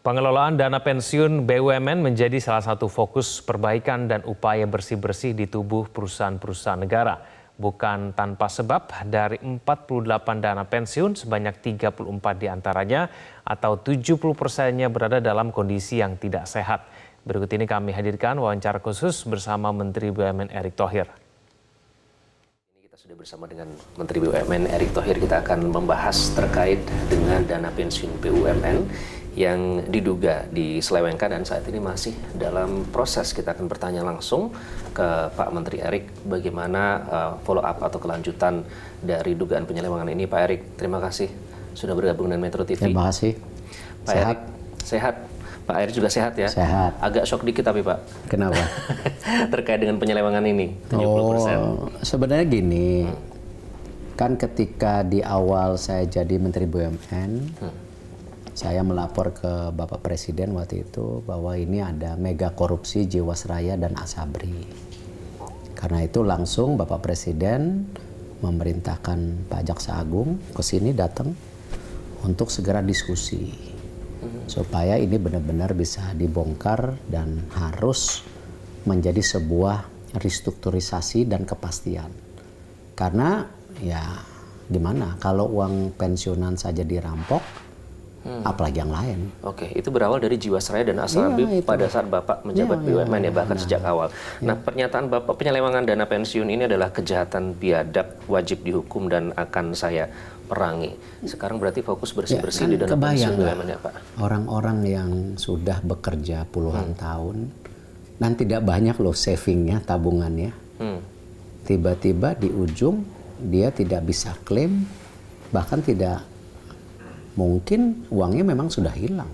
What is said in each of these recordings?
Pengelolaan dana pensiun BUMN menjadi salah satu fokus perbaikan dan upaya bersih-bersih di tubuh perusahaan-perusahaan negara. Bukan tanpa sebab, dari 48 dana pensiun, sebanyak 34 diantaranya atau 70%-nya berada dalam kondisi yang tidak sehat. Berikut ini kami hadirkan wawancara khusus bersama Menteri BUMN Erick Thohir. Kita sudah bersama dengan Menteri BUMN Erick Thohir. Kita akan membahas terkait dengan dana pensiun BUMN yang diduga diselewengkan dan saat ini masih dalam proses. Kita akan bertanya langsung ke Pak Menteri Erick bagaimana follow up atau kelanjutan dari dugaan penyelewengan ini. Pak Erick, terima kasih sudah bergabung dengan Metro TV. Terima kasih. Pak Erick, sehat? Pak Erick juga sehat ya? Sehat. Agak shock dikit tapi Pak. Kenapa? Terkait dengan penyelewengan ini, 70%. Sebenarnya gini, kan ketika di awal saya jadi Menteri BUMN, saya melapor ke Bapak Presiden waktu itu bahwa ini ada mega korupsi Jiwasraya dan Asabri. Karena itu langsung Bapak Presiden memerintahkan Pak Jaksa Agung ke sini datang untuk segera diskusi. Supaya ini benar-benar bisa dibongkar dan harus menjadi sebuah restrukturisasi dan kepastian. Karena ya gimana kalau uang pensiunan saja dirampok, apalagi yang lain. Oke, itu berawal dari Jiwasraya dan Asabri pada saat Bapak menjabat BUMN ya, bahkan sejak awal. Nah, pernyataan Bapak penyelewengan dana pensiun ini adalah kejahatan biadab, wajib dihukum dan akan saya perangi. Sekarang berarti fokus bersih-bersih di dana pensiun BUMN ya Pak? Orang-orang yang sudah bekerja puluhan tahun dan tidak banyak loh savingnya, tabungannya. Tiba-tiba di ujung dia tidak bisa klaim, bahkan tidak mungkin uangnya memang sudah hilang.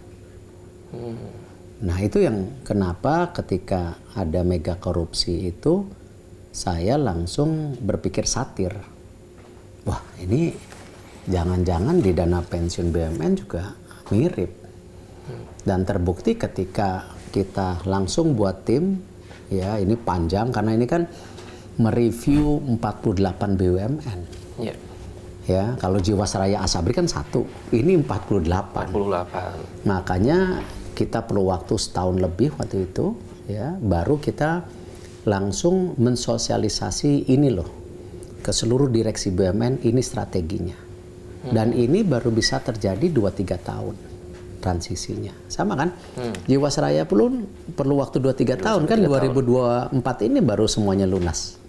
Nah itu yang kenapa ketika ada mega korupsi itu saya langsung berpikir satir. Wah ini jangan-jangan di dana pensiun BUMN juga mirip. Dan terbukti ketika kita langsung buat tim, ya ini panjang karena ini kan mereview 48 BUMN. Yeah. Ya, kalau Jiwasraya Asabri kan satu, ini 48. Makanya kita perlu waktu setahun lebih waktu itu, ya, baru kita langsung mensosialisasi ini loh ke seluruh direksi BUMN, ini strateginya. Dan ini baru bisa terjadi 2-3 tahun transisinya. Sama kan? Jiwasraya perlu waktu 2-3 tahun kan, 2024 ini baru semuanya lunas.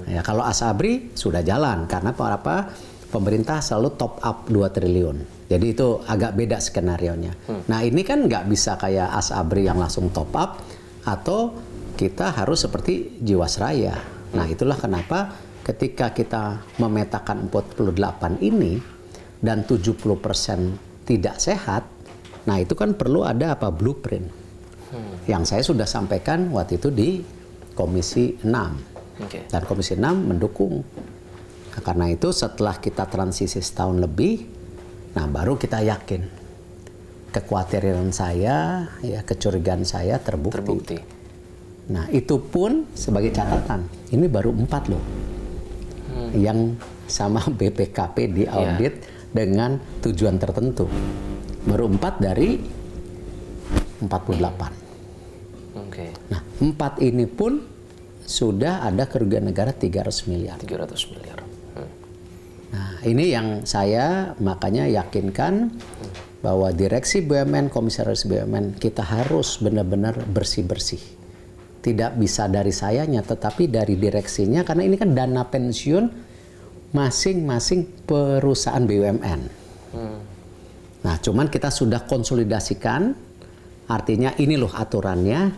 Ya, kalau Asabri sudah jalan karena apa? Pemerintah selalu top up 2 triliun. Jadi itu agak beda skenarionya. Nah ini kan nggak bisa kayak Asabri yang langsung top up, atau kita harus seperti Jiwasraya. Nah itulah kenapa ketika kita memetakan 48 ini dan 70% tidak sehat, nah itu kan perlu ada blueprint. Yang saya sudah sampaikan waktu itu di Komisi 6. Dan Komisi 6 mendukung. Nah, karena itu setelah kita transisi setahun lebih, nah baru kita yakin kekhawatiran saya, ya kecurigaan saya terbukti. Nah itu pun sebagai catatan, ini baru 4 loh yang sama BPKP di audit dengan tujuan tertentu. Baru 4 dari 48. Nah 4 ini pun sudah ada kerugian negara 300 miliar. Nah, ini yang saya makanya yakinkan bahwa direksi BUMN, komisaris BUMN kita harus benar-benar bersih-bersih. Tidak bisa dari sayanya, tetapi dari direksinya, karena ini kan dana pensiun masing-masing perusahaan BUMN. Nah, cuman kita sudah konsolidasikan, artinya ini loh aturannya,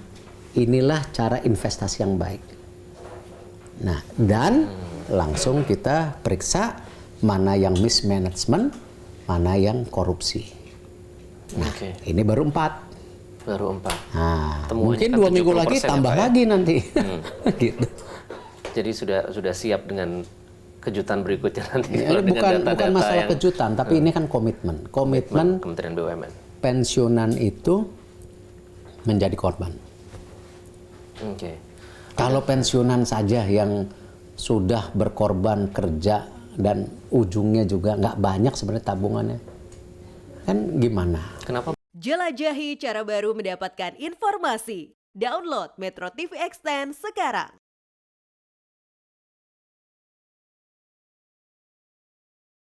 inilah cara investasi yang baik. Nah, dan langsung kita periksa mana yang mismanagement, mana yang korupsi. Nah, ini baru 4. Nah, mungkin 2 minggu lagi tambah lagi nanti. Gitu. Jadi sudah siap dengan kejutan berikutnya nanti. Ya, ini bukan masalah kejutan, tapi ini kan komitmen Kementerian BUMN. Pensiunan itu menjadi korban. Kalau pensiunan saja yang sudah berkorban kerja dan ujungnya juga nggak banyak sebenarnya tabungannya, kan gimana? Kenapa Jelajahi cara baru mendapatkan informasi. Download Metro TV Extend sekarang.